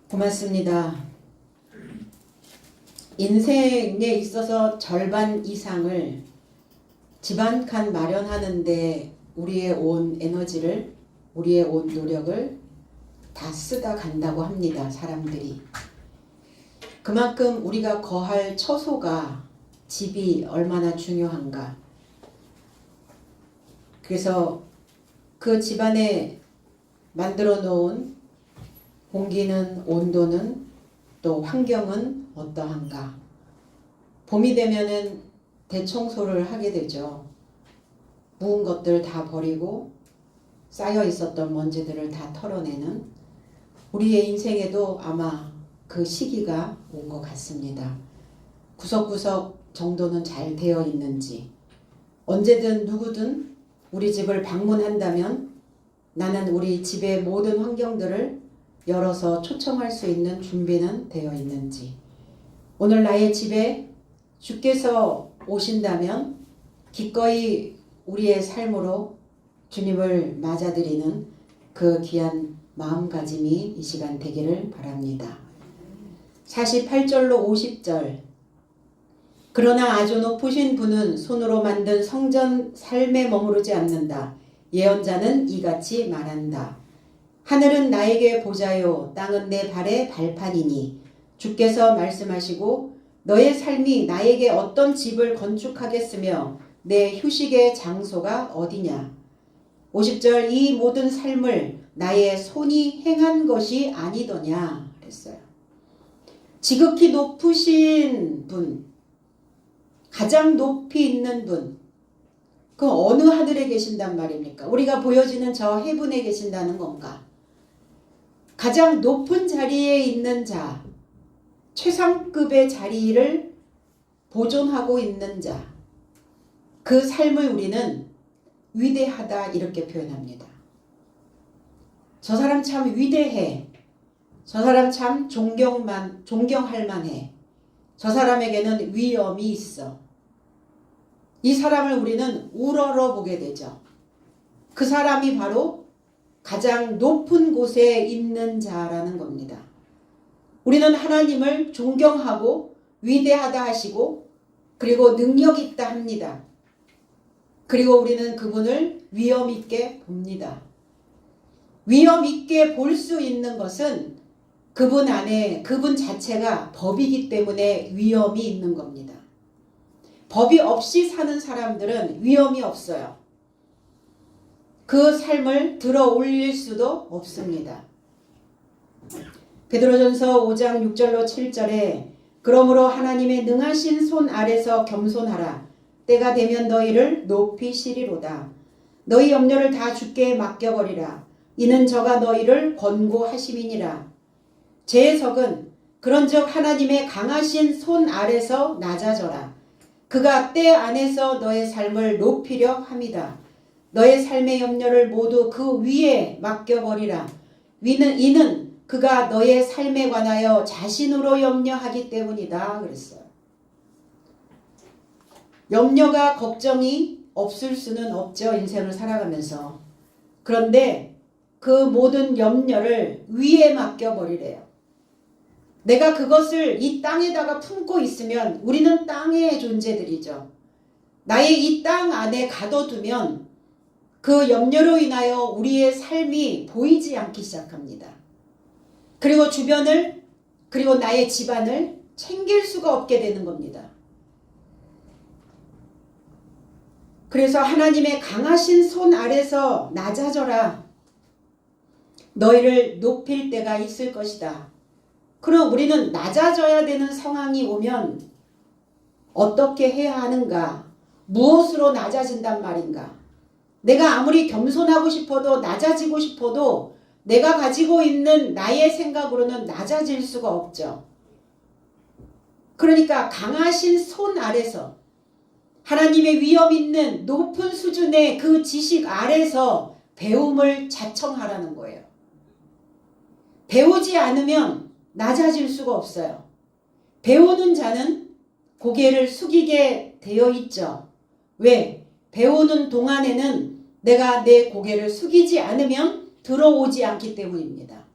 고맙습니다. 인생에 있어서 절반 이상을 집 한 칸 마련하는데 우리의 온 에너지를, 우리의 온 노력을 다 쓰다 간다고 합니다. 사람들이. 그만큼 우리가 거할 처소가, 집이 얼마나 중요한가. 그래서 그 집안에 만들어 놓은 공기는, 온도는, 또 환경은 어떠한가. 봄이 되면은 대청소를 하게 되죠. 묵은 것들 다 버리고 쌓여 있었던 먼지들을 다 털어내는 우리의 인생에도 아마 그 시기가 온 것 같습니다. 구석구석 정도는 잘 되어 있는지, 언제든 누구든 우리 집을 방문한다면 나는 우리 집의 모든 환경들을 열어서 초청할 수 있는 준비는 되어 있는지, 오늘 나의 집에 주께서 오신다면 기꺼이 우리의 삶으로 주님을 맞아들이는 그 귀한 마음가짐이 이 시간 되기를 바랍니다. 48절로 50절. 그러나 아주 높으신 분은 손으로 만든 성전 삶에 머무르지 않는다. 예언자는 이같이 말한다. 하늘은 나에게 보좌요, 땅은 내 발의 발판이니 주께서 말씀하시고 너의 삶이 나에게 어떤 집을 건축하겠으며 내 휴식의 장소가 어디냐. 50절. 이 모든 삶을 나의 손이 행한 것이 아니더냐 그랬어요. 지극히 높으신 분, 가장 높이 있는 분, 그 어느 하늘에 계신단 말입니까? 우리가 보여지는 저 해분에 계신다는 건가? 가장 높은 자리에 있는 자, 최상급의 자리를 보존하고 있는 자, 그 삶을 우리는 위대하다 이렇게 표현합니다. 저 사람 참 위대해. 저 사람 참 존경할 만해. 저 사람에게는 위엄이 있어. 이 사람을 우리는 우러러 보게 되죠. 그 사람이 바로 가장 높은 곳에 있는 자라는 겁니다. 우리는 하나님을 존경하고 위대하다 하시고 그리고 능력 있다 합니다. 그리고 우리는 그분을 위엄 있게 봅니다. 위엄 있게 볼 수 있는 것은 그분 안에, 그분 자체가 법이기 때문에 위엄이 있는 겁니다. 법이 없이 사는 사람들은 위엄이 없어요. 그 삶을 들어 올릴 수도 없습니다. 베드로전서 5장 6절로 7절에 그러므로 하나님의 능하신 손 아래서 겸손하라. 때가 되면 너희를 높이시리로다. 너희 염려를 다 주께 맡겨버리라. 이는 저가 너희를 권고하심이니라. 제 해석은 그런즉 하나님의 강하신 손 아래서 낮아져라. 그가 때 안에서 너의 삶을 높이려 함이다. 너의 삶의 염려를 모두 그 위에 맡겨버리라. 이는 그가 너의 삶에 관하여 자신으로 염려하기 때문이다 그랬어요. 염려가, 걱정이 없을 수는 없죠. 인생을 살아가면서. 그런데 그 모든 염려를 위에 맡겨버리래요. 내가 그것을 이 땅에다가 품고 있으면 우리는 땅의 존재들이죠. 나의 이 땅 안에 가둬두면 그 염려로 인하여 우리의 삶이 보이지 않기 시작합니다. 그리고 주변을, 그리고 나의 집안을 챙길 수가 없게 되는 겁니다. 그래서 하나님의 강하신 손 아래서 낮아져라. 너희를 높일 때가 있을 것이다. 그럼 우리는 낮아져야 되는 상황이 오면 어떻게 해야 하는가? 무엇으로 낮아진단 말인가? 내가 아무리 겸손하고 싶어도, 낮아지고 싶어도 내가 가지고 있는 나의 생각으로는 낮아질 수가 없죠. 그러니까 강하신 손 아래서, 하나님의 위엄 있는 높은 수준의 그 지식 아래서 배움을 자청하라는 거예요. 배우지 않으면 낮아질 수가 없어요. 배우는 자는 고개를 숙이게 되어 있죠. 왜? 배우는 동안에는 내가 내 고개를 숙이지 않으면 들어오지 않기 때문입니다.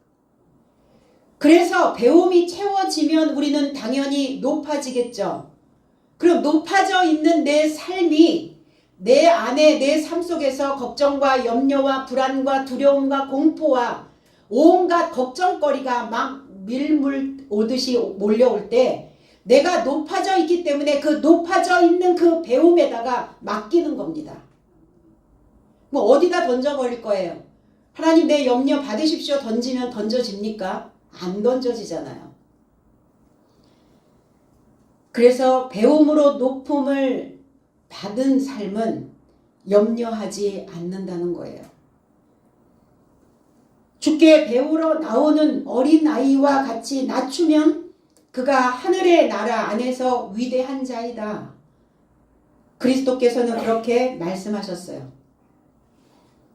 그래서 배움이 채워지면 우리는 당연히 높아지겠죠. 그럼 높아져 있는 내 삶이 내 안에 내 삶 속에서 걱정과 염려와 불안과 두려움과 공포와 온갖 걱정거리가 막 밀물 오듯이 몰려올 때 내가 높아져 있기 때문에 그 높아져 있는 그 배움에다가 맡기는 겁니다. 뭐 어디다 던져버릴 거예요? 하나님 내 염려 받으십시오 던지면 던져집니까? 안 던져지잖아요. 그래서 배움으로 높음을 받은 삶은 염려하지 않는다는 거예요. 주께 배우러 나오는 어린아이와 같이 낮추면 그가 하늘의 나라 안에서 위대한 자이다. 그리스도께서는 그렇게 말씀하셨어요.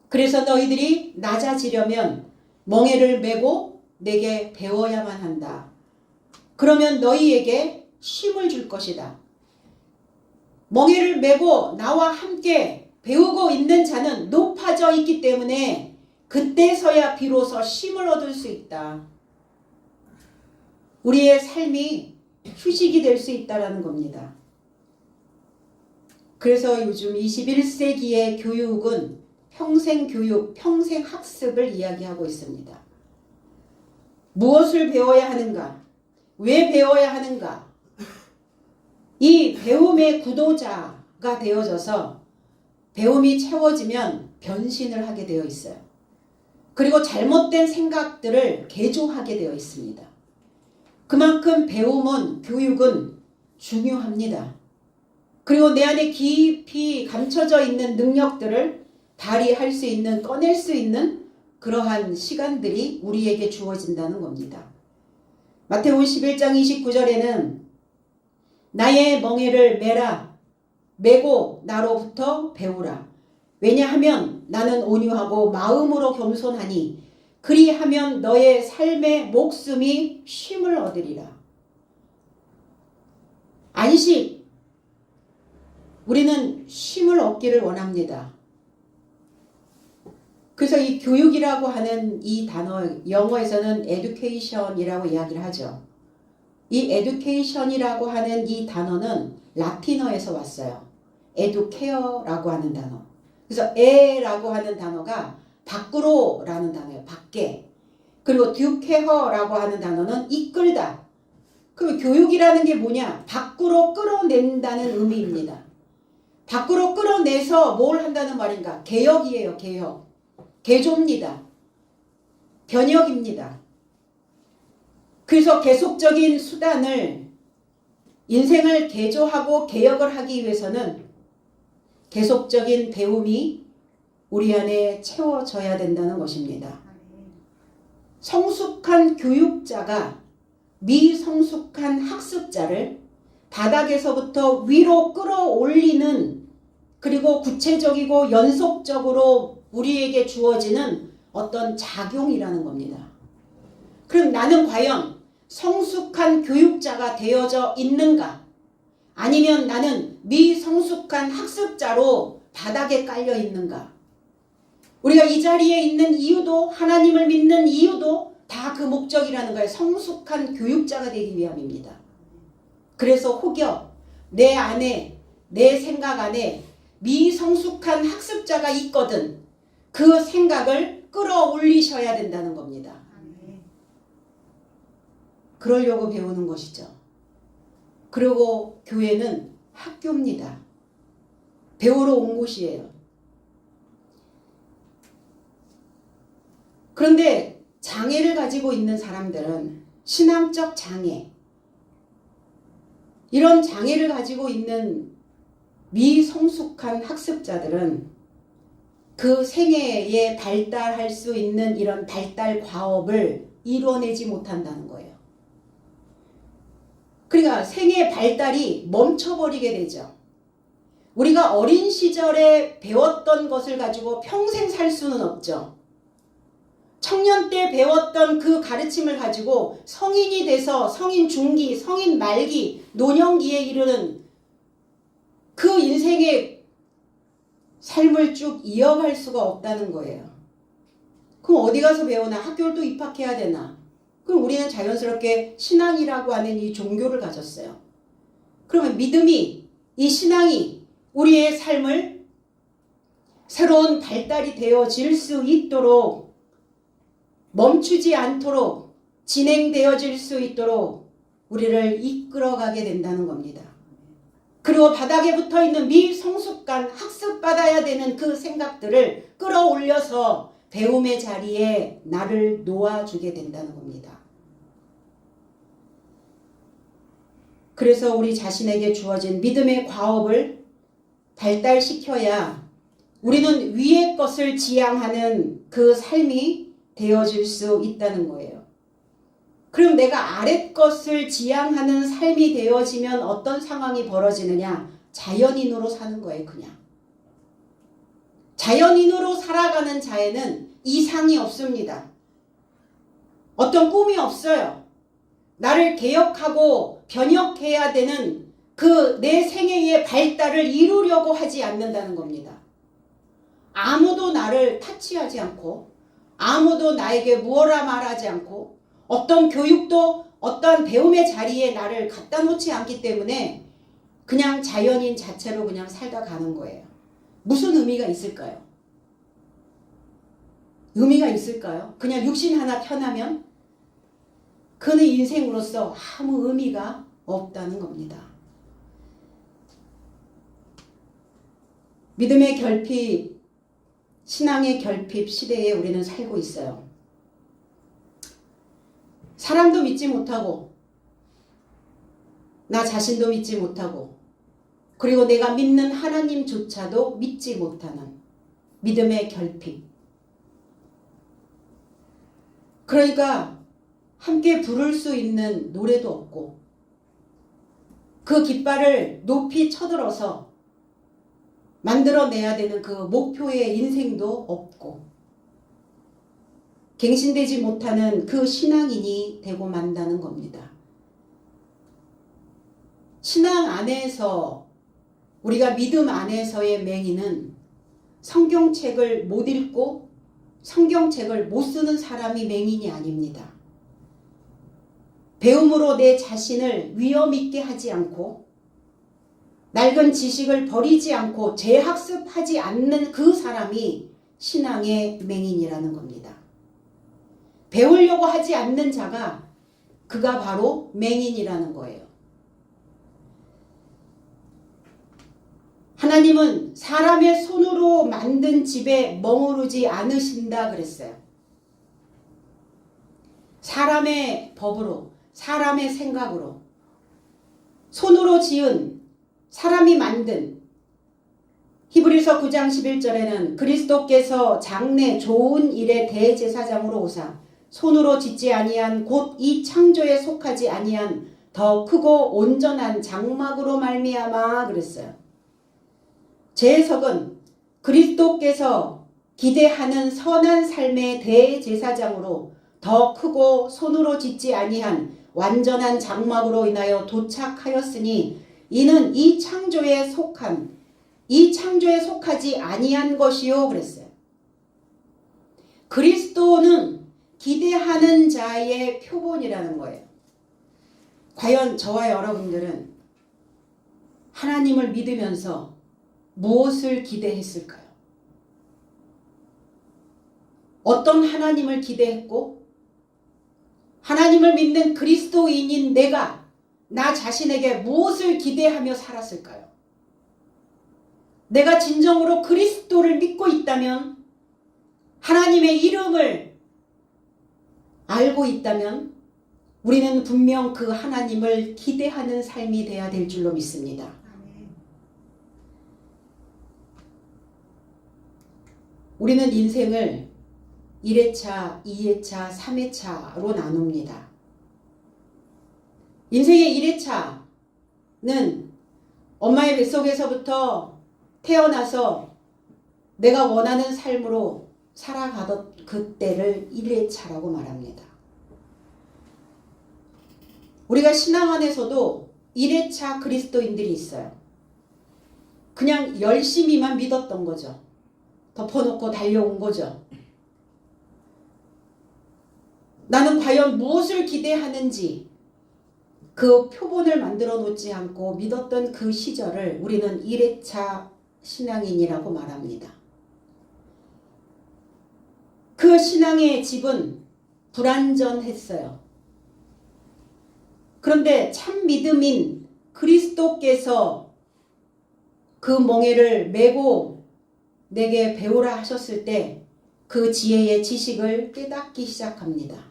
그래서 너희들이 낮아지려면 멍에를 메고 내게 배워야만 한다. 그러면 너희에게 쉼을 줄 것이다. 멍에를 메고 나와 함께 배우고 있는 자는 높아져 있기 때문에 그때서야 비로소 쉼을 얻을 수 있다. 우리의 삶이 휴식이 될 수 있다는 겁니다. 그래서 요즘 21세기의 교육은 평생교육, 평생학습을 이야기하고 있습니다. 무엇을 배워야 하는가? 왜 배워야 하는가? 이 배움의 구도자가 되어져서 배움이 채워지면 변신을 하게 되어 있어요. 그리고 잘못된 생각들을 개조하게 되어 있습니다. 그만큼 배움은, 교육은 중요합니다. 그리고 내 안에 깊이 감춰져 있는 능력들을 발휘할 수 있는, 꺼낼 수 있는 그러한 시간들이 우리에게 주어진다는 겁니다. 마태복음 11장 29절에는 나의 멍에를 메라, 메고 나로부터 배우라. 왜냐하면 나는 온유하고 마음으로 겸손하니 그리하면 너의 삶의 목숨이 쉼을 얻으리라. 안식, 우리는 쉼을 얻기를 원합니다. 그래서 이 교육이라고 하는 이 단어, 영어에서는 education이라고 이야기를 하죠. 이 education이라고 하는 이 단어는 라틴어에서 왔어요. educare라고 하는 단어. 그래서 에라고 하는 단어가 밖으로라는 단어예요. 밖에. 그리고 duce라고 하는 단어는 이끌다. 그럼 교육이라는 게 뭐냐? 밖으로 끌어낸다는 의미입니다. 밖으로 끌어내서 뭘 한다는 말인가? 개혁이에요. 개혁. 개조입니다. 변혁입니다. 그래서 계속적인 수단을 인생을 개조하고 개혁을 하기 위해서는 계속적인 배움이 우리 안에 채워져야 된다는 것입니다. 성숙한 교육자가 미성숙한 학습자를 바닥에서부터 위로 끌어올리는, 그리고 구체적이고 연속적으로 우리에게 주어지는 어떤 작용이라는 겁니다. 그럼 나는 과연 성숙한 교육자가 되어져 있는가? 아니면 나는 미성숙한 학습자로 바닥에 깔려 있는가? 우리가 이 자리에 있는 이유도, 하나님을 믿는 이유도 다 그 목적이라는 거예요. 성숙한 교육자가 되기 위함입니다. 그래서 혹여 내 안에, 내 생각 안에 미성숙한 학습자가 있거든 그 생각을 끌어올리셔야 된다는 겁니다. 그러려고 배우는 것이죠. 그리고 교회는 학교입니다. 배우러 온 곳이에요. 그런데 장애를 가지고 있는 사람들은, 신앙적 장애, 이런 장애를 가지고 있는 미성숙한 학습자들은 그 생애에 발달할 수 있는 이런 발달 과업을 이뤄내지 못한다는 거예요. 그러니까 생애 발달이 멈춰버리게 되죠. 우리가 어린 시절에 배웠던 것을 가지고 평생 살 수는 없죠. 청년 때 배웠던 그 가르침을 가지고 성인이 돼서 성인 중기, 성인 말기, 노년기에 이르는 그 인생의 삶을 쭉 이어갈 수가 없다는 거예요. 그럼 어디 가서 배우나? 학교를 또 입학해야 되나? 그럼 우리는 자연스럽게 신앙이라고 하는 이 종교를 가졌어요. 그러면 믿음이, 이 신앙이 우리의 삶을 새로운 발달이 되어질 수 있도록, 멈추지 않도록 진행되어질 수 있도록 우리를 이끌어가게 된다는 겁니다. 그리고 바닥에 붙어있는 미성숙한 학습받아야 되는 그 생각들을 끌어올려서 배움의 자리에 나를 놓아주게 된다는 겁니다. 그래서 우리 자신에게 주어진 믿음의 과업을 발달시켜야 우리는 위의 것을 지향하는 그 삶이 되어질 수 있다는 거예요. 그럼 내가 아랫 것을 지향하는 삶이 되어지면 어떤 상황이 벌어지느냐? 자연인으로 사는 거예요, 그냥. 자연인으로 살아가는 자에는 이상이 없습니다. 어떤 꿈이 없어요. 나를 개혁하고 변혁해야 되는 그 내 생애의 발달을 이루려고 하지 않는다는 겁니다. 아무도 나를 타치하지 않고, 아무도 나에게 무엇라 말하지 않고, 어떤 교육도 어떤 배움의 자리에 나를 갖다 놓지 않기 때문에 그냥 자연인 자체로 그냥 살다 가는 거예요. 무슨 의미가 있을까요? 의미가 있을까요? 그냥 육신 하나 편하면 그는 인생으로서 아무 의미가 없다는 겁니다. 믿음의 결핍, 신앙의 결핍 시대에 우리는 살고 있어요. 사람도 믿지 못하고, 나 자신도 믿지 못하고, 그리고 내가 믿는 하나님조차도 믿지 못하는 믿음의 결핍. 그러니까 함께 부를 수 있는 노래도 없고, 그 깃발을 높이 쳐들어서 만들어내야 되는 그 목표의 인생도 없고, 갱신되지 못하는 그 신앙인이 되고 만다는 겁니다. 신앙 안에서, 우리가 믿음 안에서의 맹인은 성경책을 못 읽고 성경책을 못 쓰는 사람이 맹인이 아닙니다. 배움으로 내 자신을 위험 있게 하지 않고, 낡은 지식을 버리지 않고 재학습하지 않는 그 사람이 신앙의 맹인이라는 겁니다. 배우려고 하지 않는 자가, 그가 바로 맹인이라는 거예요. 하나님은 사람의 손으로 만든 집에 머무르지 않으신다 그랬어요. 사람의 법으로, 사람의 생각으로, 손으로 지은, 사람이 만든, 히브리서 9장 11절에는 그리스도께서 장래 좋은 일의 대제사장으로 오사 손으로 짓지 아니한 곧 이 창조에 속하지 아니한 더 크고 온전한 장막으로 말미암아 그랬어요. 제 해석은 그리스도께서 기대하는 선한 삶의 대제사장으로 더 크고 손으로 짓지 아니한 완전한 장막으로 인하여 도착하였으니 이는 이 창조에 속하지 아니한 것이요 그랬어요. 그리스도는 기대하는 자의 표본이라는 거예요. 과연 저와 여러분들은 하나님을 믿으면서 무엇을 기대했을까요? 어떤 하나님을 기대했고, 하나님을 믿는 그리스도인인 내가 나 자신에게 무엇을 기대하며 살았을까요? 내가 진정으로 그리스도를 믿고 있다면, 하나님의 이름을 알고 있다면 우리는 분명 그 하나님을 기대하는 삶이 돼야 될 줄로 믿습니다. 우리는 인생을 1회차, 2회차, 3회차로 나눕니다. 인생의 1회차는 엄마의 뱃속에서부터 태어나서 내가 원하는 삶으로 살아가던 그때를 1회차라고 말합니다. 우리가 신앙 안에서도 1회차 그리스도인들이 있어요. 그냥 열심히만 믿었던 거죠. 덮어놓고 달려온 거죠. 나는 과연 무엇을 기대하는지 그 표본을 만들어 놓지 않고 믿었던 그 시절을 우리는 1회차 신앙인이라고 말합니다. 그 신앙의 집은 불완전했어요. 그런데 참 믿음인 그리스도께서 그 멍에를 메고 내게 배우라 하셨을 때 그 지혜의 지식을 깨닫기 시작합니다.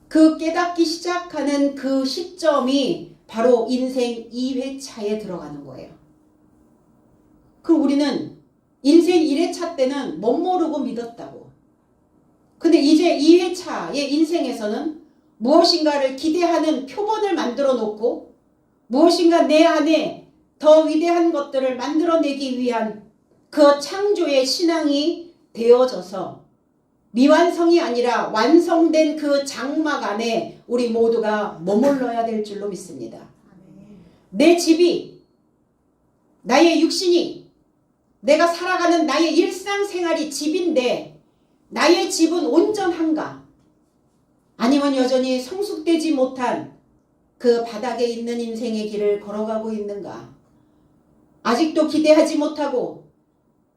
그 깨닫기 시작하는 그 시점이 바로 인생 2회차에 들어가는 거예요. 그럼 우리는 인생 1회차 때는 못 모르고 믿었다고. 근데 이제 2회차의 인생에서는 무엇인가를 기대하는 표본을 만들어 놓고 무엇인가 내 안에 더 위대한 것들을 만들어내기 위한 그 창조의 신앙이 되어져서 미완성이 아니라 완성된 그 장막 안에 우리 모두가 머물러야 될 줄로 믿습니다. 내 집이, 나의 육신이, 내가 살아가는 나의 일상생활이 집인데 나의 집은 온전한가? 아니면 여전히 성숙되지 못한 그 바닥에 있는 인생의 길을 걸어가고 있는가? 아직도 기대하지 못하고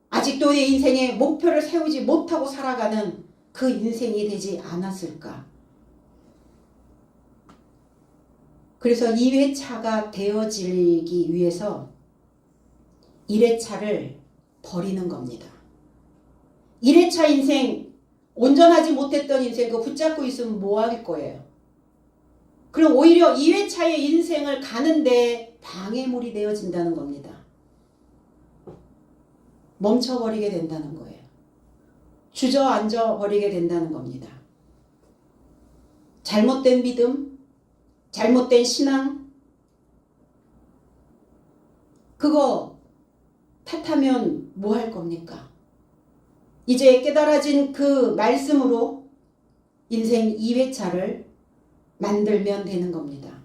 아직도 내 인생의 목표를 세우지 못하고 살아가는 그 인생이 되지 않았을까? 그래서 2회차가 되어지기 위해서 1회차를 버리는 겁니다. 1회차 인생, 온전하지 못했던 인생 그거 붙잡고 있으면 뭐 할 거예요? 그럼 오히려 2회차의 인생을 가는데 방해물이 되어진다는 겁니다. 멈춰버리게 된다는 거예요. 주저앉아 버리게 된다는 겁니다. 잘못된 믿음, 잘못된 신앙, 그거 탓하면 뭐 할 겁니까? 이제 깨달아진 그 말씀으로 인생 2회차를 만들면 되는 겁니다.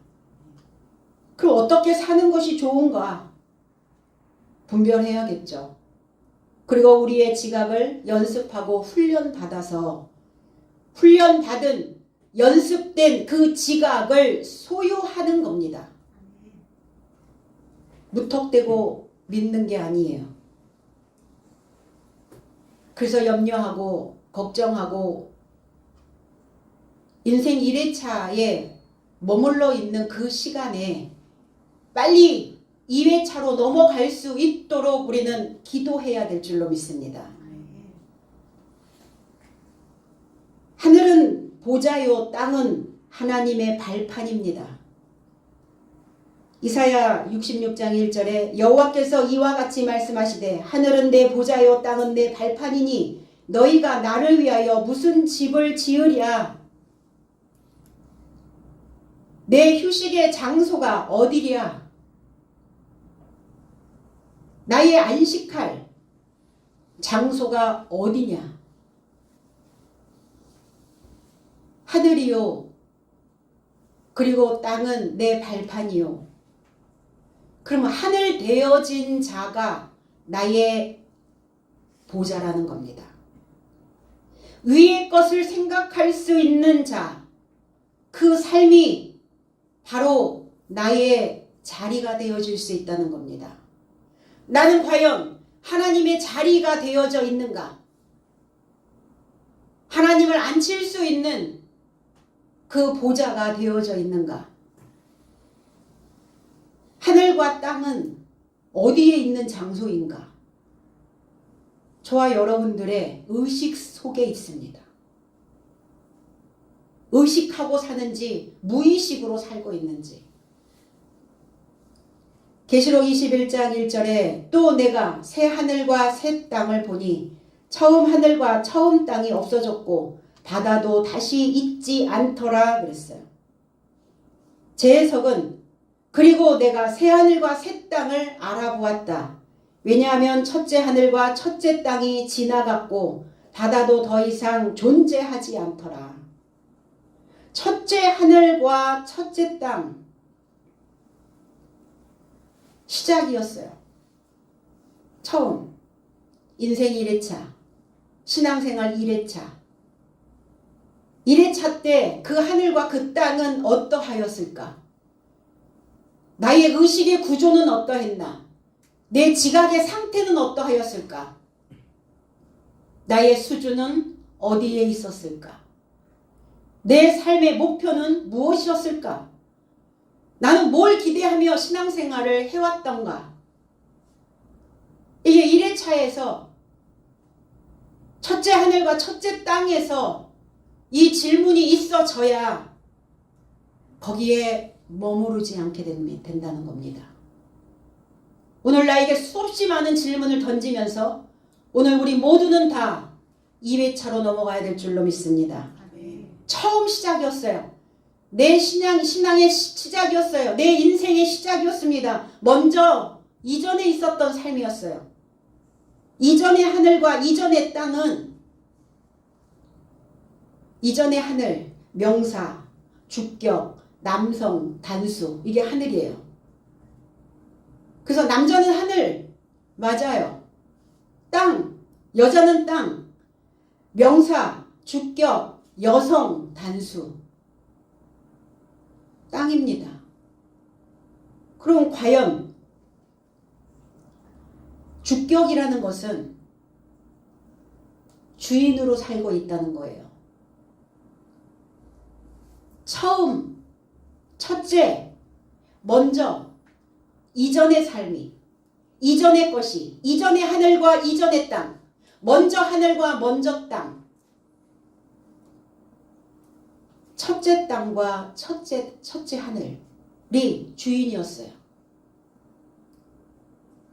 그럼 어떻게 사는 것이 좋은가? 분별해야겠죠. 그리고 우리의 지각을 연습하고 훈련받아서 훈련받은 연습된 그 지각을 소유하는 겁니다. 무턱대고 믿는 게 아니에요. 그래서 염려하고 걱정하고 인생 1회차에 머물러 있는 그 시간에 빨리 2회차로 넘어갈 수 있도록 우리는 기도해야 될 줄로 믿습니다. 하늘은 보좌요 땅은 하나님의 발판입니다. 이사야 66장 1절에 여호와께서 이와 같이 말씀하시되 하늘은 내 보좌요 땅은 내 발판이니 너희가 나를 위하여 무슨 집을 지으랴. 내 휴식의 장소가 어디랴. 나의 안식할 장소가 어디냐? 하늘이요. 그리고 땅은 내 발판이요. 그러면 하늘 되어진 자가 나의 보좌라는 겁니다. 위의 것을 생각할 수 있는 자, 그 삶이 바로 나의 자리가 되어질 수 있다는 겁니다. 나는 과연 하나님의 자리가 되어져 있는가? 하나님을 앉힐 수 있는 그 보좌가 되어져 있는가? 하늘과 땅은 어디에 있는 장소인가? 저와 여러분들의 의식 속에 있습니다. 의식하고 사는지 무의식으로 살고 있는지. 계시록 21장 1절에 또 내가 새 하늘과 새 땅을 보니 처음 하늘과 처음 땅이 없어졌고 바다도 다시 있지 않더라 그랬어요. 제 해석은 그리고 내가 새 하늘과 새 땅을 알아보았다. 왜냐하면 첫째 하늘과 첫째 땅이 지나갔고 바다도 더 이상 존재하지 않더라. 첫째 하늘과 첫째 땅 시작이었어요. 처음 인생 1회차, 신앙생활 1회차. 1회차 때 그 하늘과 그 땅은 어떠하였을까? 나의 의식의 구조는 어떠했나? 내 지각의 상태는 어떠하였을까? 나의 수준은 어디에 있었을까? 내 삶의 목표는 무엇이었을까? 나는 뭘 기대하며 신앙생활을 해왔던가? 이게 1회차에서 첫째 하늘과 첫째 땅에서 이 질문이 있어져야 거기에 머무르지 않게 된다는 겁니다. 오늘 나에게 수없이 많은 질문을 던지면서 오늘 우리 모두는 다 2회차로 넘어가야 될 줄로 믿습니다. 처음 시작이었어요. 내 신앙의 시작이었어요. 내 인생의 시작이었습니다. 먼저 이전에 있었던 삶이었어요. 이전의 하늘과 이전의 땅은 이전의 하늘, 명사, 주격, 남성, 단수 이게 하늘이에요. 그래서 남자는 하늘 맞아요. 땅, 여자는 땅, 명사, 주격, 여성, 단수 땅입니다. 그럼 과연 주격이라는 것은 주인으로 살고 있다는 거예요. 처음, 첫째, 먼저, 이전의 삶이, 이전의 것이, 이전의 하늘과 이전의 땅, 먼저 하늘과 먼저 땅, 첫째 땅과 첫째 하늘이 주인이었어요.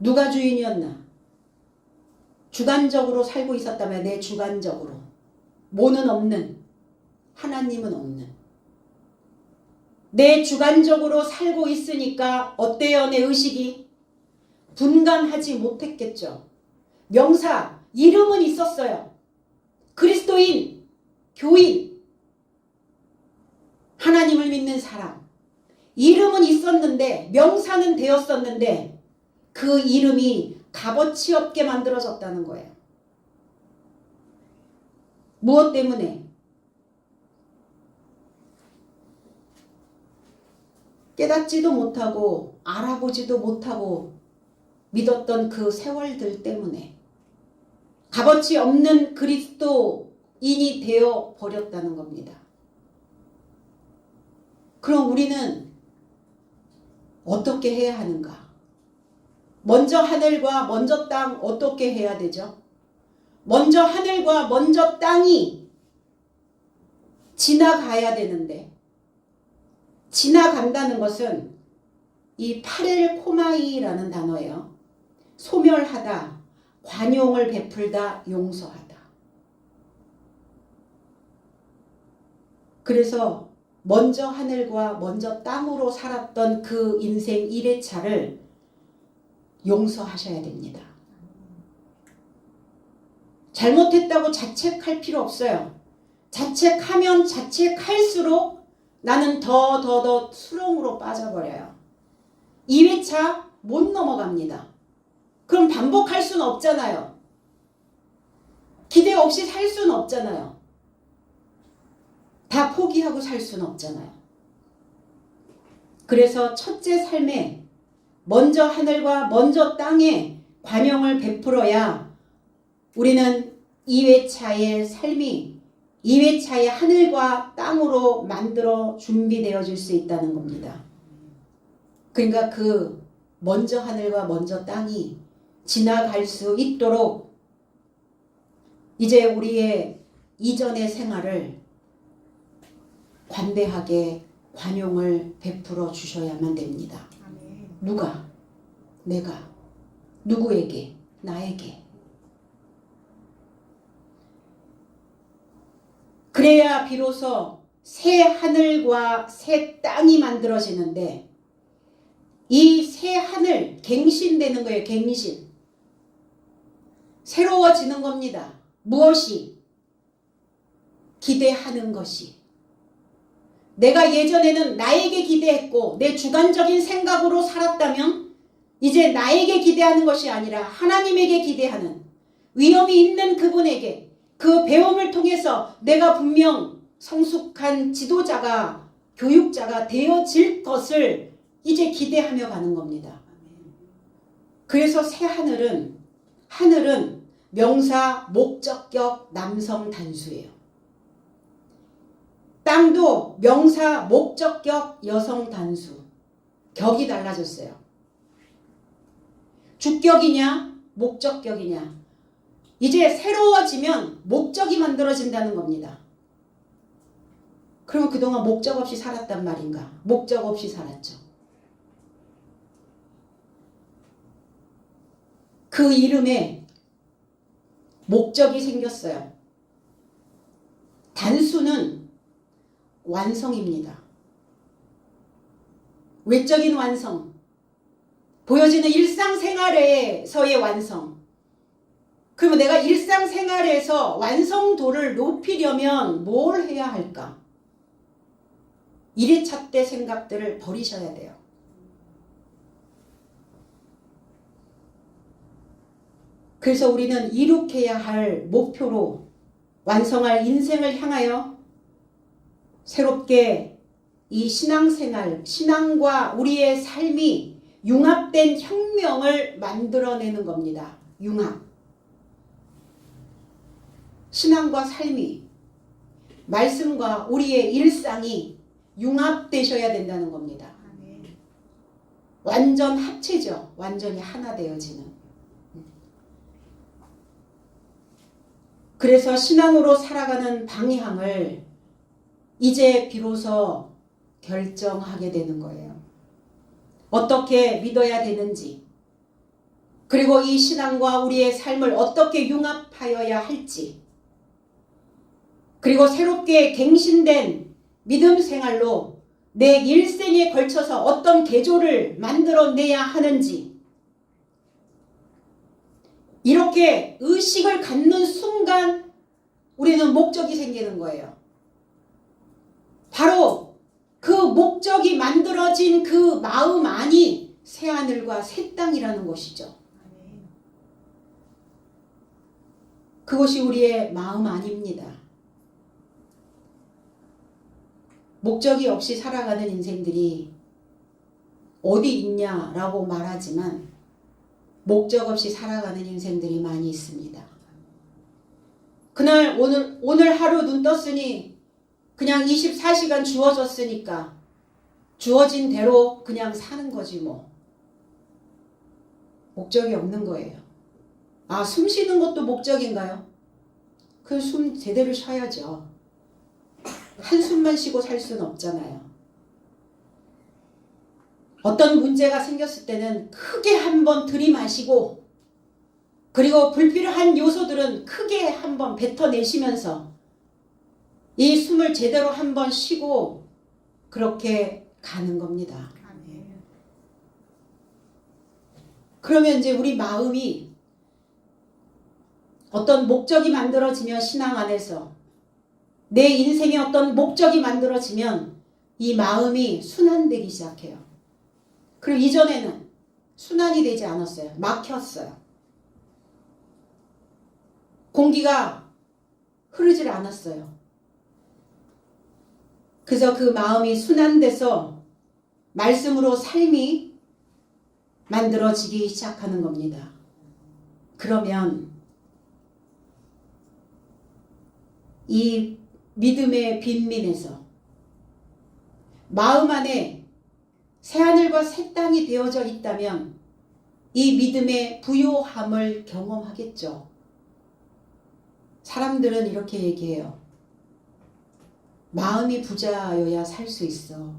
누가 주인이었나? 주관적으로 살고 있었다면 내 주관적으로. 모는 없는, 하나님은 없는. 내 주관적으로 살고 있으니까 어때요? 내 의식이? 분간하지 못했겠죠. 명사, 이름은 있었어요. 그리스도인, 교인, 하나님을 믿는 사람. 이름은 있었는데, 명사는 되었었는데 그 이름이 값어치 없게 만들어졌다는 거예요. 무엇 때문에? 깨닫지도 못하고 알아보지도 못하고 믿었던 그 세월들 때문에 값어치 없는 그리스도인이 되어 버렸다는 겁니다. 그럼 우리는 어떻게 해야 하는가? 먼저 하늘과 먼저 땅 어떻게 해야 되죠? 먼저 하늘과 먼저 땅이 지나가야 되는데 지나간다는 것은 이 파렐코마이라는 단어예요. 소멸하다, 관용을 베풀다, 용서하다. 그래서 먼저 하늘과 먼저 땅으로 살았던 그 인생 1회차를 용서하셔야 됩니다. 잘못했다고 자책할 필요 없어요. 자책하면 자책할수록 나는 더 수렁으로 빠져버려요. 2회차 못 넘어갑니다. 그럼 반복할 수는 없잖아요. 기대 없이 살 수는 없잖아요. 다 포기하고 살 수는 없잖아요. 그래서 첫째 삶에 먼저 하늘과 먼저 땅에 관용을 베풀어야 우리는 2회차의 삶이 2회차의 하늘과 땅으로 만들어 준비되어질 수 있다는 겁니다. 그러니까 그 먼저 하늘과 먼저 땅이 지나갈 수 있도록 이제 우리의 이전의 생활을 관대하게 관용을 베풀어 주셔야만 됩니다. 누가? 내가. 누구에게? 나에게. 그래야 비로소 새 하늘과 새 땅이 만들어지는데 이 새 하늘 갱신되는 거예요. 갱신. 새로워지는 겁니다. 무엇이? 기대하는 것이. 내가 예전에는 나에게 기대했고 내 주관적인 생각으로 살았다면 이제 나에게 기대하는 것이 아니라 하나님에게 기대하는 위엄이 있는 그분에게 그 배움을 통해서 내가 분명 성숙한 지도자가, 교육자가 되어질 것을 이제 기대하며 가는 겁니다. 그래서 새 하늘은 명사 목적격 남성 단수예요. 땅도 명사 목적격 여성 단수. 격이 달라졌어요. 주격이냐 목적격이냐. 이제 새로워지면 목적이 만들어진다는 겁니다. 그러면 그동안 목적 없이 살았단 말인가? 목적 없이 살았죠. 그 이름에 목적이 생겼어요. 단수는 완성입니다. 외적인 완성, 보여지는 일상생활에서의 완성. 그러면 내가 일상생활에서 완성도를 높이려면 뭘 해야 할까? 1회차 때 생각들을 버리셔야 돼요. 그래서 우리는 이룩해야 할 목표로 완성할 인생을 향하여 새롭게 이 신앙생활, 신앙과 우리의 삶이 융합된 혁명을 만들어내는 겁니다. 융합. 신앙과 삶이, 말씀과 우리의 일상이 융합되셔야 된다는 겁니다. 완전 합체죠. 완전히 하나 되어지는. 그래서 신앙으로 살아가는 방향을 이제 비로소 결정하게 되는 거예요. 어떻게 믿어야 되는지, 그리고 이 신앙과 우리의 삶을 어떻게 융합하여야 할지, 그리고 새롭게 갱신된 믿음 생활로 내 일생에 걸쳐서 어떤 계조를 만들어내야 하는지, 이렇게 의식을 갖는 순간 우리는 목적이 생기는 거예요. 바로 그 목적이 만들어진 그 마음 안이 새하늘과 새 땅이라는 것이죠. 그것이 우리의 마음 안입니다. 목적이 없이 살아가는 인생들이 어디 있냐라고 말하지만 목적 없이 살아가는 인생들이 많이 있습니다. 그날 오늘 하루 눈 떴으니 그냥 24시간 주어졌으니까 주어진 대로 그냥 사는 거지 뭐. 목적이 없는 거예요. 아, 숨 쉬는 것도 목적인가요? 그 숨 제대로 쉬어야죠. 한숨만 쉬고 살 수는 없잖아요. 어떤 문제가 생겼을 때는 크게 한번 들이마시고, 그리고 불필요한 요소들은 크게 한번 뱉어내시면서 이 숨을 제대로 한번 쉬고 그렇게 가는 겁니다. 그러면 이제 우리 마음이 어떤 목적이 만들어지면, 신앙 안에서 내 인생에 어떤 목적이 만들어지면 이 마음이 순환되기 시작해요. 그리고 이전에는 순환이 되지 않았어요. 막혔어요. 공기가 흐르질 않았어요. 그래서 그 마음이 순환돼서 말씀으로 삶이 만들어지기 시작하는 겁니다. 그러면 이 믿음의 빈민에서 마음 안에 새하늘과 새 땅이 되어져 있다면 이 믿음의 부요함을 경험하겠죠. 사람들은 이렇게 얘기해요. 마음이 부자여야 살 수 있어.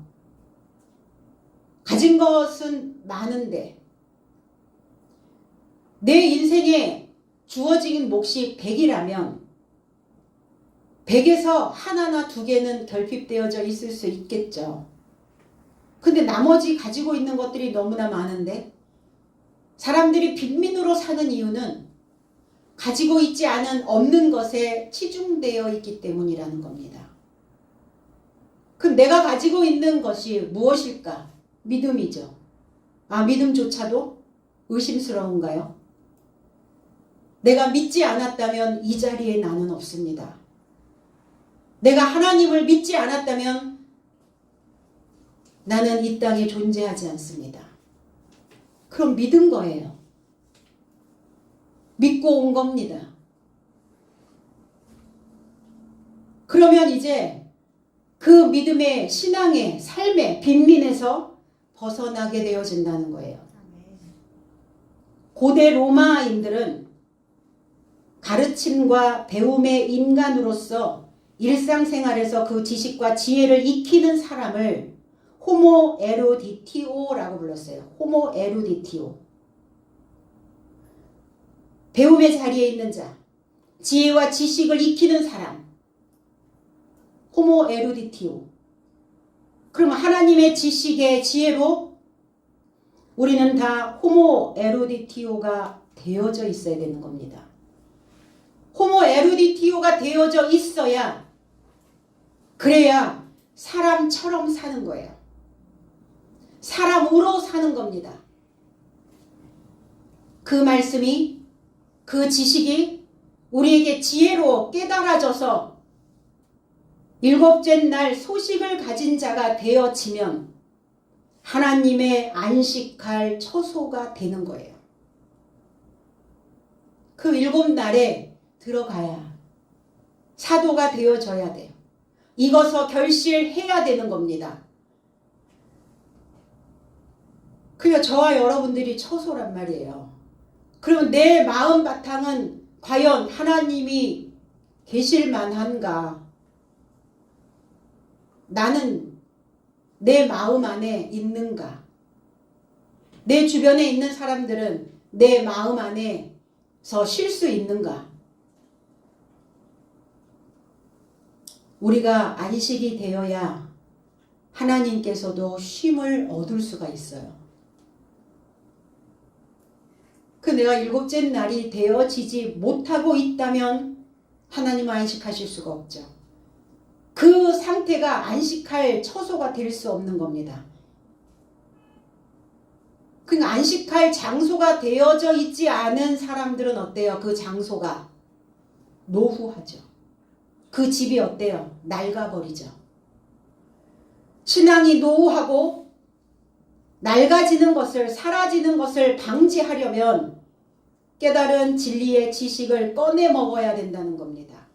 가진 것은 많은데 내 인생에 주어진 몫이 100이라면 100에서 하나나 두 개는 결핍되어져 있을 수 있겠죠. 근데 나머지 가지고 있는 것들이 너무나 많은데 사람들이 빈민으로 사는 이유는 가지고 있지 않은 없는 것에 치중되어 있기 때문이라는 겁니다. 그럼 내가 가지고 있는 것이 무엇일까? 믿음이죠. 아, 믿음조차도 의심스러운가요? 내가 믿지 않았다면 이 자리에 나는 없습니다. 내가 하나님을 믿지 않았다면 나는 이 땅에 존재하지 않습니다. 그럼 믿은 거예요. 믿고 온 겁니다. 그러면 이제 그 믿음의 신앙의 삶의 빈민에서 벗어나게 되어진다는 거예요. 고대 로마인들은 가르침과 배움의 인간으로서 일상생활에서 그 지식과 지혜를 익히는 사람을 호모 에루디티오라고 불렀어요. 호모 에루디티오. 배움의 자리에 있는 자, 지혜와 지식을 익히는 사람, 호모 에루디티오. 그럼 하나님의 지식의 지혜로 우리는 다 호모 에루디티오가 되어져 있어야 되는 겁니다. 호모 에루디티오가 되어져 있어야, 그래야 사람처럼 사는 거예요. 사람으로 사는 겁니다. 그 말씀이, 그 지식이 우리에게 지혜로 깨달아져서 일곱째 날 소식을 가진 자가 되어지면 하나님의 안식할 처소가 되는 거예요. 그 일곱 날에 들어가야 사도가 되어져야 돼요. 이것을 결실해야 되는 겁니다. 그러니까 저와 여러분들이 처소란 말이에요. 그러면 내 마음 바탕은 과연 하나님이 계실 만한가? 나는 내 마음 안에 있는가? 내 주변에 있는 사람들은 내 마음 안에서 쉴 수 있는가? 우리가 안식이 되어야 하나님께서도 쉼을 얻을 수가 있어요. 그 내가 일곱째 날이 되어지지 못하고 있다면 하나님은 안식하실 수가 없죠. 그 상태가 안식할 처소가 될 수 없는 겁니다. 그러니까 안식할 장소가 되어져 있지 않은 사람들은 어때요? 그 장소가 노후하죠. 그 집이 어때요? 낡아버리죠. 신앙이 노후하고 낡아지는 것을, 사라지는 것을 방지하려면 깨달은 진리의 지식을 꺼내 먹어야 된다는 겁니다.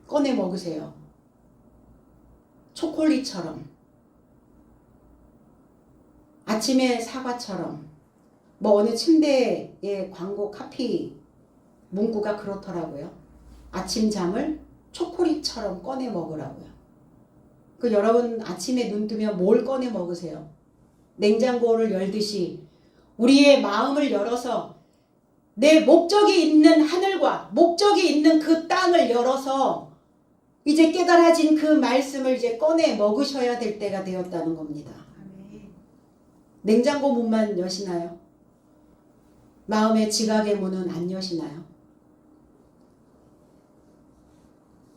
꺼내 먹으세요. 초콜릿처럼, 아침에 사과처럼. 뭐 어느 침대의 광고 카피 문구가 그렇더라고요. 아침잠을 초콜릿처럼 꺼내 먹으라고요. 그 여러분 아침에 눈 뜨면 뭘 꺼내 먹으세요? 냉장고를 열듯이 우리의 마음을 열어서 내 목적이 있는 하늘과 목적이 있는 그 땅을 열어서 이제 깨달아진 그 말씀을 이제 꺼내 먹으셔야 될 때가 되었다는 겁니다. 냉장고 문만 여시나요? 마음의 지각의 문은 안 여시나요?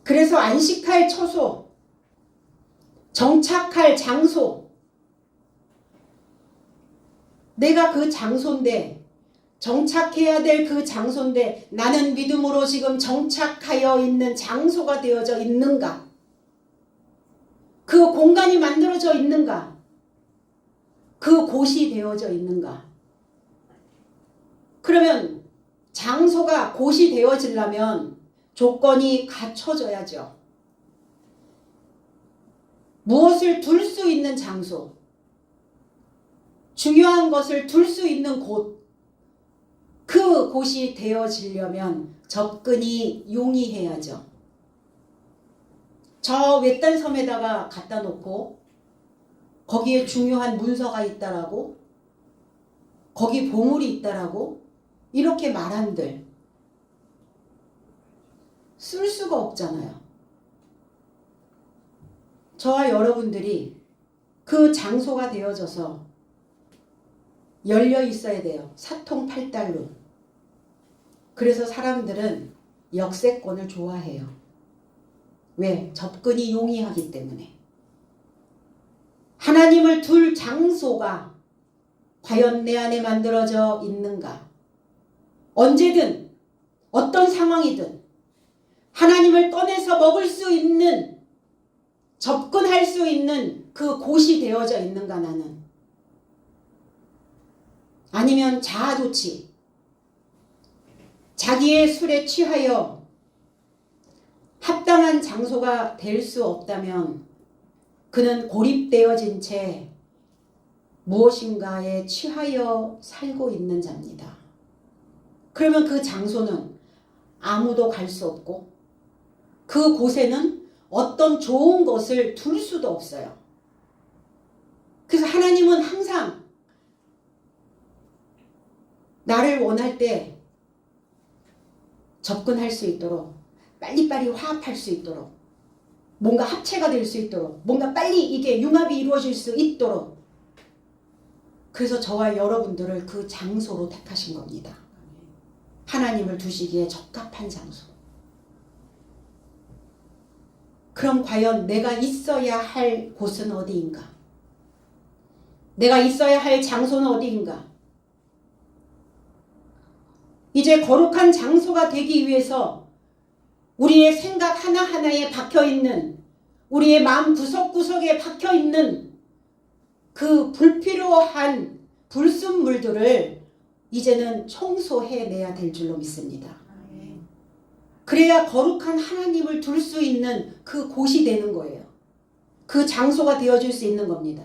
그래서 안식할 처소, 정착할 장소, 내가 그 장소인데, 정착해야 될 그 장소인데 나는 믿음으로 지금 정착하여 있는 장소가 되어져 있는가? 그 공간이 만들어져 있는가? 그 곳이 되어져 있는가? 그러면 장소가 곳이 되어지려면 조건이 갖춰져야죠. 무엇을 둘 수 있는 장소, 중요한 것을 둘 수 있는 곳, 그 곳이 되어지려면 접근이 용이해야죠. 저 외딴 섬에다가 갖다 놓고 거기에 중요한 문서가 있다라고, 거기 보물이 있다라고 이렇게 말한들 쓸 수가 없잖아요. 저와 여러분들이 그 장소가 되어져서 열려 있어야 돼요. 사통팔달로. 그래서 사람들은 역세권을 좋아해요. 왜? 접근이 용이하기 때문에. 하나님을 둘 장소가 과연 내 안에 만들어져 있는가? 언제든 어떤 상황이든 하나님을 꺼내서 먹을 수 있는, 접근할 수 있는 그 곳이 되어져 있는가 나는? 아니면 자아도취, 자기의 술에 취하여 합당한 장소가 될 수 없다면 그는 고립되어진 채 무엇인가에 취하여 살고 있는 자입니다. 그러면 그 장소는 아무도 갈 수 없고 그 곳에는 어떤 좋은 것을 둘 수도 없어요. 그래서 하나님은 항상 나를 원할 때 접근할 수 있도록, 빨리빨리 화합할 수 있도록, 뭔가 합체가 될 수 있도록, 뭔가 빨리 이게 융합이 이루어질 수 있도록, 그래서 저와 여러분들을 그 장소로 택하신 겁니다. 하나님을 두시기에 적합한 장소. 그럼 과연 내가 있어야 할 곳은 어디인가? 내가 있어야 할 장소는 어디인가? 이제 거룩한 장소가 되기 위해서 우리의 생각 하나하나에 박혀있는, 우리의 마음 구석구석에 박혀있는 그 불필요한 불순물들을 이제는 청소해내야 될 줄로 믿습니다. 그래야 거룩한 하나님을 둘 수 있는 그 곳이 되는 거예요. 그 장소가 되어줄 수 있는 겁니다.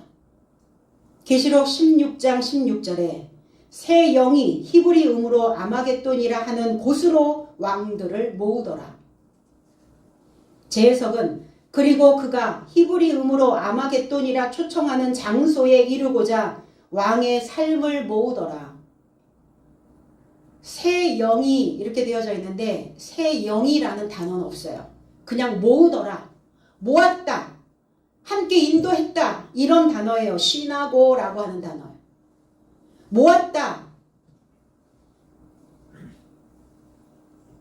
계시록 16장 16절에 새 영이 히브리 음으로 아마겟돈이라 하는 곳으로 왕들을 모으더라. 제 해석은 그리고 그가 히브리 음으로 아마겟돈이라 초청하는 장소에 이르고자 왕의 삶을 모으더라. 새 영이 이렇게 되어져 있는데 새 영이라는 단어는 없어요. 그냥 모으더라. 모았다. 함께 인도했다. 이런 단어예요. 시나고라고 하는 단어예요. 모았다.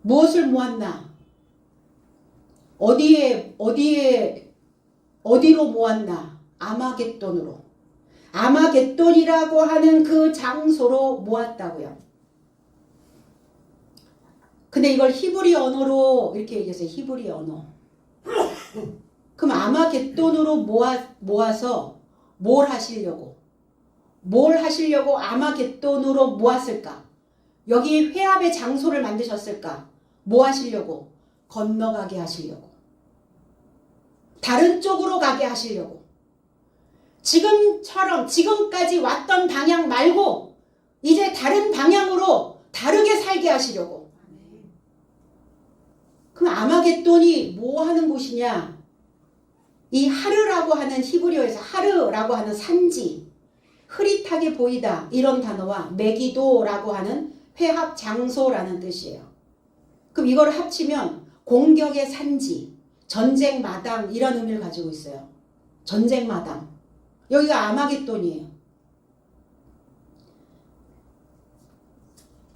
무엇을 모았나? 어디로 모았나? 아마겟돈으로. 아마겟돈이라고 하는 그 장소로 모았다고요. 근데 이걸 히브리 언어로 이렇게 얘기했어요. 히브리 언어. 그럼 아마겟돈으로 모아서 뭘 하시려고? 뭘 하시려고 아마겟돈으로 모았을까? 여기 회합의 장소를 만드셨을까? 뭐 하시려고? 건너가게 하시려고. 다른 쪽으로 가게 하시려고. 지금까지 왔던 방향 말고 이제 다른 방향으로 다르게 살게 하시려고. 그럼 아마겟돈이 뭐 하는 곳이냐? 이 하르라고 하는 히브리어에서 하르라고 하는 산지, 흐릿하게 보이다 이런 단어와 메기도라고 하는 회합 장소라는 뜻이에요. 그럼 이걸 합치면 공격의 산지, 전쟁 마당 이런 의미를 가지고 있어요. 전쟁 마당. 여기가 아마겟돈이에요.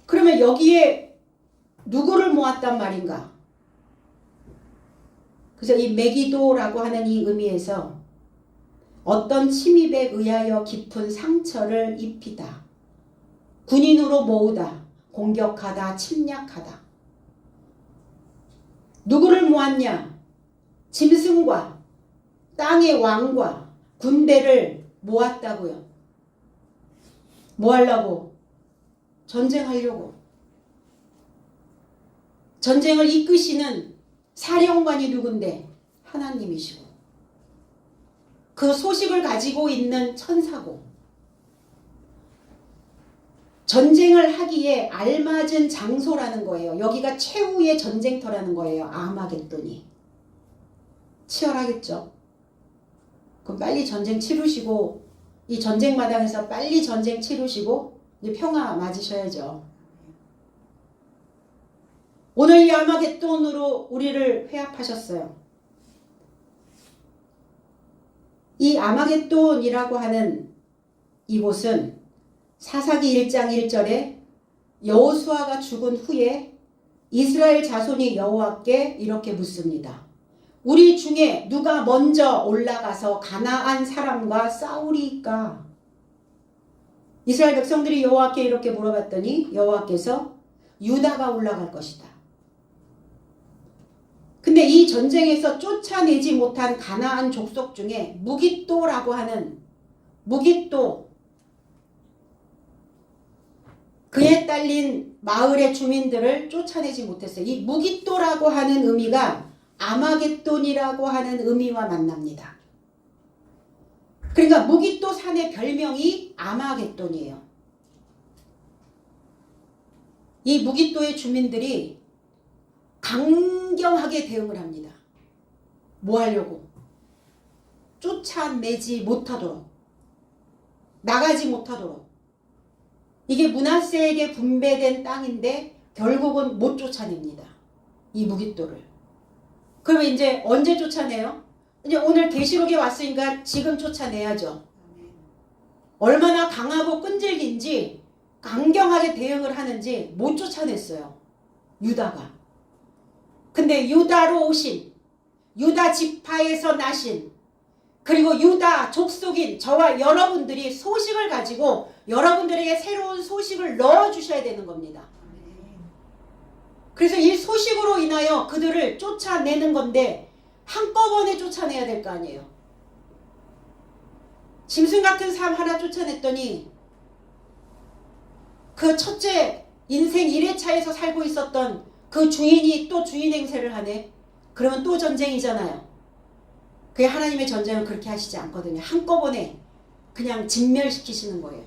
그러면 여기에 누구를 모았단 말인가? 그래서 이 메기도라고 하는 이 의미에서 어떤 침입에 의하여 깊은 상처를 입히다. 군인으로 모으다. 공격하다. 침략하다. 누구를 모았냐? 짐승과 땅의 왕과 군대를 모았다고요. 뭐 하려고? 전쟁하려고. 전쟁을 이끄시는 사령관이 누군데? 하나님이시고. 그 소식을 가지고 있는 천사고. 전쟁을 하기에 알맞은 장소라는 거예요. 여기가 최후의 전쟁터라는 거예요. 아마겟돈이. 치열하겠죠. 그럼 빨리 전쟁 치르시고 이 전쟁 마당에서 빨리 전쟁 치르시고 이제 평화 맞으셔야죠. 오늘 이 아마겟돈으로 우리를 회합하셨어요. 이 아마겟돈이라고 하는 이곳은 사사기 1장 1절에 여호수아가 죽은 후에 이스라엘 자손이 여호와께 이렇게 묻습니다. 우리 중에 누가 먼저 올라가서 가나안 사람과 싸우리까? 이스라엘 백성들이 여호와께 이렇게 물어봤더니 여호와께서 유다가 올라갈 것이다. 전쟁에서 쫓아내지 못한 가나안 족속 중에 무깃도라고 하는 무깃도 그에 딸린 마을의 주민들을 쫓아내지 못했어요. 이 무깃도라고 하는 의미가 아마겟돈이라고 하는 의미와 만납니다. 그러니까 무깃도 산의 별명이 아마겟돈이에요. 이 무깃도의 주민들이 강경하게 대응을 합니다. 뭐 하려고? 쫓아내지 못하도록, 나가지 못하도록. 이게 므낫세에게 분배된 땅인데 결국은 못 쫓아냅니다. 이 무깃도를. 그러면 이제 언제 쫓아내요? 이제 오늘 계시록에 왔으니까 지금 쫓아내야죠. 얼마나 강하고 끈질긴지 강경하게 대응을 하는지 못 쫓아냈어요. 유다가. 근데 유다로 오신, 유다 지파에서 나신, 그리고 유다 족속인 저와 여러분들이 소식을 가지고 여러분들에게 새로운 소식을 넣어주셔야 되는 겁니다. 그래서 이 소식으로 인하여 그들을 쫓아내는 건데 한꺼번에 쫓아내야 될 거 아니에요. 짐승 같은 삶 하나 쫓아냈더니 그 첫째 인생 1회차에서 살고 있었던 그 주인이 또 주인 행세를 하네. 그러면 또 전쟁이잖아요. 그게 하나님의 전쟁은 그렇게 하시지 않거든요. 한꺼번에 그냥 진멸시키시는 거예요.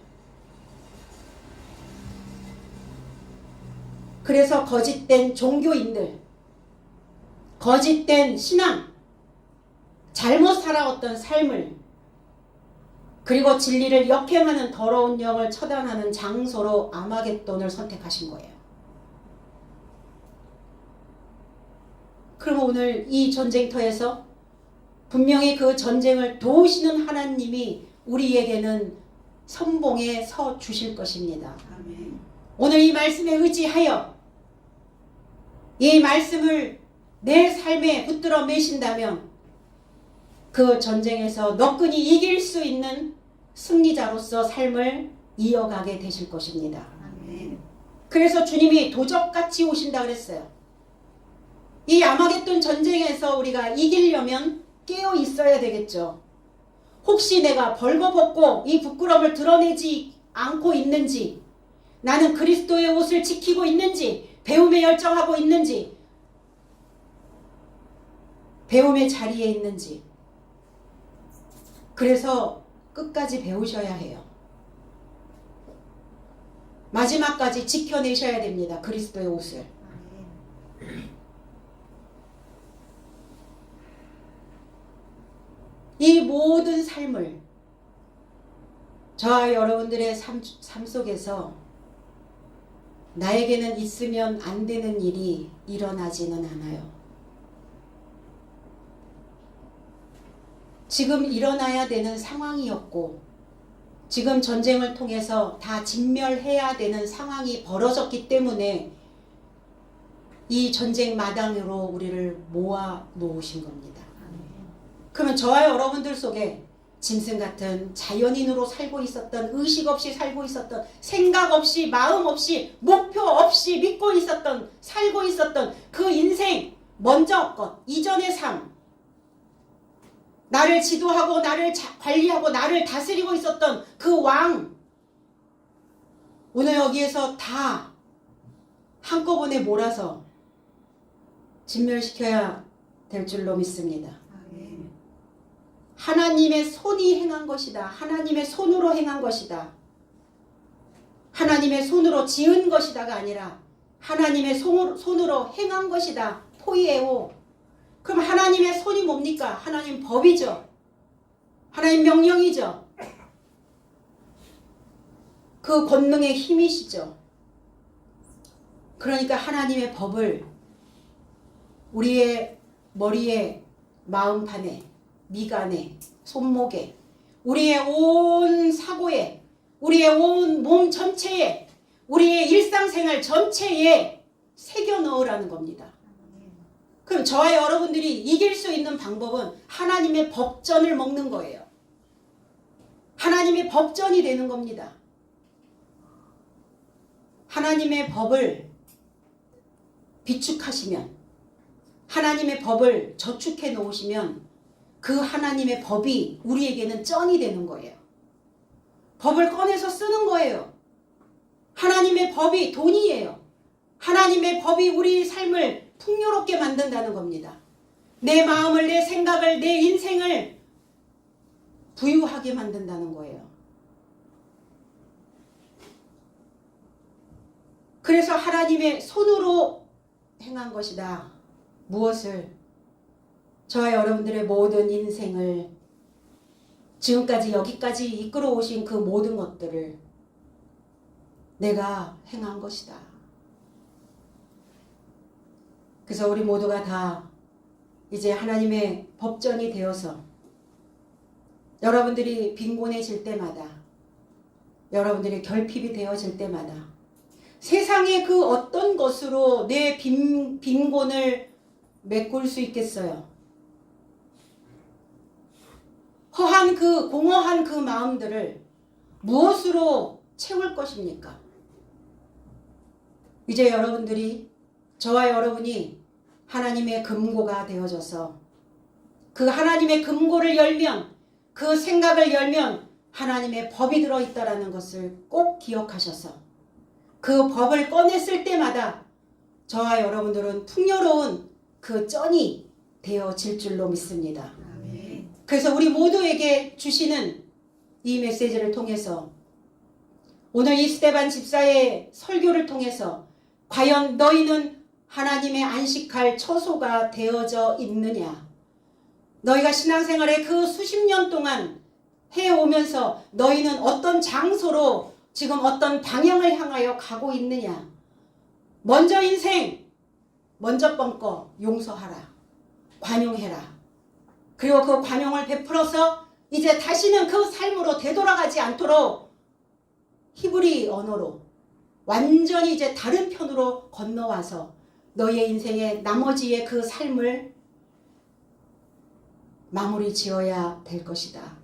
그래서 거짓된 종교인들, 거짓된 신앙, 잘못 살아왔던 삶을, 그리고 진리를 역행하는 더러운 영을 처단하는 장소로 아마겟돈을 선택하신 거예요. 그럼 오늘 이 전쟁터에서 분명히 그 전쟁을 도우시는 하나님이 우리에게는 선봉에 서 주실 것입니다. 아멘. 오늘 이 말씀에 의지하여 이 말씀을 내 삶에 붙들어 매신다면 그 전쟁에서 너끈히 이길 수 있는 승리자로서 삶을 이어가게 되실 것입니다. 아멘. 그래서 주님이 도적같이 오신다 그랬어요. 이 아마겟돈 전쟁에서 우리가 이기려면 깨어 있어야 되겠죠. 혹시 내가 벌거벗고 이 부끄러움을 드러내지 않고 있는지, 나는 그리스도의 옷을 지키고 있는지, 배움에 열정하고 있는지, 배움의 자리에 있는지. 그래서 끝까지 배우셔야 해요. 마지막까지 지켜내셔야 됩니다. 그리스도의 옷을. 이 모든 삶을 저와 여러분들의 삶 속에서 나에게는 있으면 안 되는 일이 일어나지는 않아요. 지금 일어나야 되는 상황이었고 지금 전쟁을 통해서 다 진멸해야 되는 상황이 벌어졌기 때문에 이 전쟁 마당으로 우리를 모아 놓으신 겁니다. 그러면 저와 여러분들 속에 짐승 같은 자연인으로 살고 있었던, 의식 없이 살고 있었던, 생각 없이, 마음 없이, 목표 없이 믿고 있었던, 살고 있었던 그 인생, 먼저 것, 이전의 삶, 나를 지도하고 나를 관리하고 나를 다스리고 있었던 그 왕, 오늘 여기에서 다 한꺼번에 몰아서 진멸시켜야 될 줄로 믿습니다. 하나님의 손이 행한 것이다. 하나님의 손으로 행한 것이다. 하나님의 손으로 지은 것이다가 아니라 하나님의 손으로 행한 것이다. 포이에오. 그럼 하나님의 손이 뭡니까? 하나님 법이죠. 하나님 명령이죠. 그 권능의 힘이시죠. 그러니까 하나님의 법을 우리의 머리에, 마음판에, 미간에, 손목에, 우리의 온 사고에, 우리의 온 몸 전체에, 우리의 일상생활 전체에 새겨 넣으라는 겁니다. 그럼 저와 여러분들이 이길 수 있는 방법은 하나님의 법전을 먹는 거예요. 하나님의 법전이 되는 겁니다. 하나님의 법을 비축하시면, 하나님의 법을 저축해 놓으시면 그 하나님의 법이 우리에게는 쩐이 되는 거예요. 법을 꺼내서 쓰는 거예요. 하나님의 법이 돈이에요. 하나님의 법이 우리 삶을 풍요롭게 만든다는 겁니다. 내 마음을, 내 생각을, 내 인생을 부유하게 만든다는 거예요. 그래서 하나님의 손으로 행한 것이다. 무엇을? 저와 여러분들의 모든 인생을 지금까지 여기까지 이끌어 오신 그 모든 것들을 내가 행한 것이다. 그래서 우리 모두가 다 이제 하나님의 법전이 되어서 여러분들이 빈곤해질 때마다, 여러분들이 결핍이 되어질 때마다 세상의 그 어떤 것으로 내 빈곤을 메꿀 수 있겠어요? 허한 그 공허한 그 마음들을 무엇으로 채울 것입니까? 이제 여러분들이, 저와 여러분이 하나님의 금고가 되어져서 그 하나님의 금고를 열면, 그 생각을 열면 하나님의 법이 들어있다라는 것을 꼭 기억하셔서 그 법을 꺼냈을 때마다 저와 여러분들은 풍요로운 그 쩐이 되어질 줄로 믿습니다. 아멘. 그래서 우리 모두에게 주시는 이 메시지를 통해서, 오늘 이 스데반 집사의 설교를 통해서 과연 너희는 하나님의 안식할 처소가 되어져 있느냐? 너희가 신앙생활에 그 수십 년 동안 해오면서 너희는 어떤 장소로 지금 어떤 방향을 향하여 가고 있느냐? 먼저 인생, 먼저 뻔거 용서하라. 관용해라. 그리고 그 관용을 베풀어서 이제 다시는 그 삶으로 되돌아가지 않도록 히브리 언어로 완전히 이제 다른 편으로 건너와서 너의 인생의 나머지의 그 삶을 마무리 지어야 될 것이다.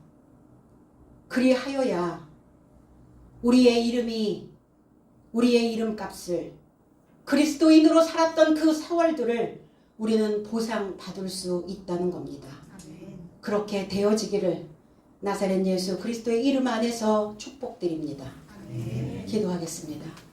그리하여야 우리의 이름이, 우리의 이름값을, 그리스도인으로 살았던 그 세월들을 우리는 보상받을 수 있다는 겁니다. 아멘. 그렇게 되어지기를 나사렛 예수 그리스도의 이름 안에서 축복드립니다. 아멘. 기도하겠습니다.